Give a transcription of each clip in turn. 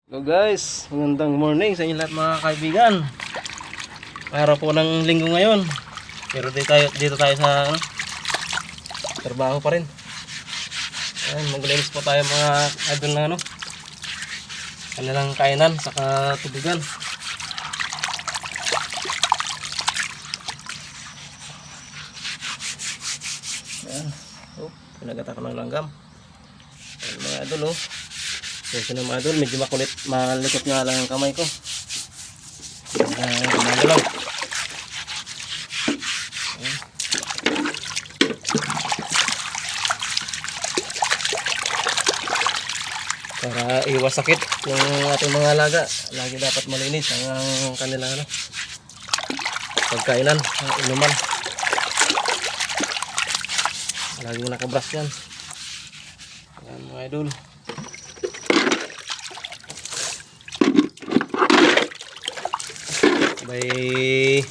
Hello guys, magandang morning sa inyo lahat mga kaibigan. Araw po ng linggo ngayon. Pero dito tayo sa trabaho pa rin. Ayan, maglinis po tayo mga idol na kanilang kainan saka tubigan. Ayan, pinagat ako ng langgam. Ayan, mga idol so na mga idol, medyo malikot nga lang ang kamay ko. Gumagalaw. Para iwas sakit yung ating mga alaga, lagi dapat malinis ang kanilang pagkainan, inuman. Laging nakabrush yan. Ayan mga idol. May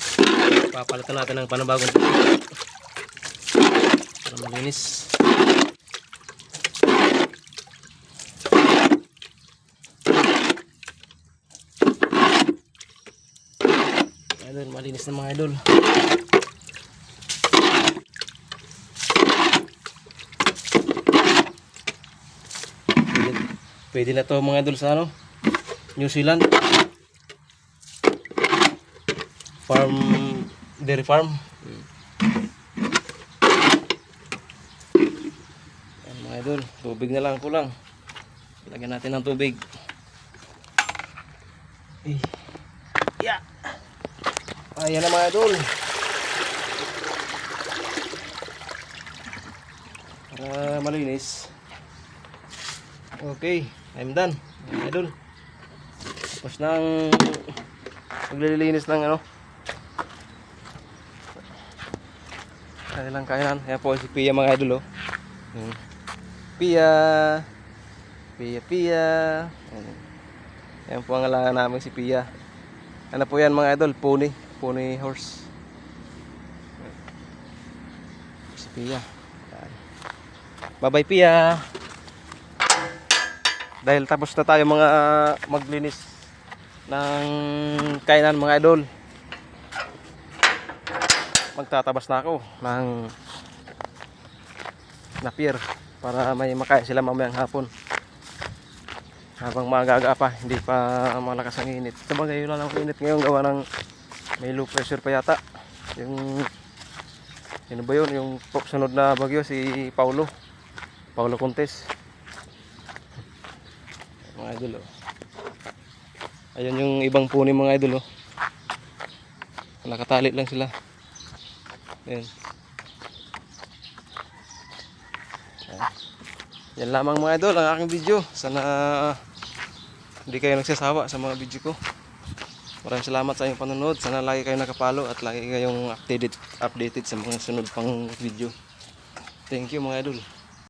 papalitan natin ng panibagong tubig para malinis. Idol, malinis na mga idol. Pwede na to mga idol sa New Zealand dairy farm. Ayan mga idol, tubig na lang kulang. Lagyan natin ng tubig. Yeah. Ayan na mga idol. Para malinis. Okay, I'm done mga idol. Tapos nang maglilinis ng kanilang kainan. Ayan po si Pia mga idol. Pia. Ayan po ang alaga namin si Pia. Ano po yan mga idol? Pony horse. Si Pia. Bye bye Pia. Dahil tapos na tayo mga maglinis ng kainan mga idol, magtatabas na ako ng napier para may makain sila mamayang hapon habang magaga pa, hindi pa malakas ang init. Sabagay yun lang ang init ngayon, gawa ng may low pressure pa yata yung ano ba yun, yung sunod na bagyo, si Paulo Contes mga idol. Ayun yung ibang puni mga idol nakatali lang sila. Ayan. Yan lamang mga idol ang aking video. Sana hindi kayo nagsasawa sa mga video ko. Maraming salamat sa inyong panonood. Sana lagi kayo nakapalo at lagi kayong updated sa mga sunod pang video. Thank you mga idol.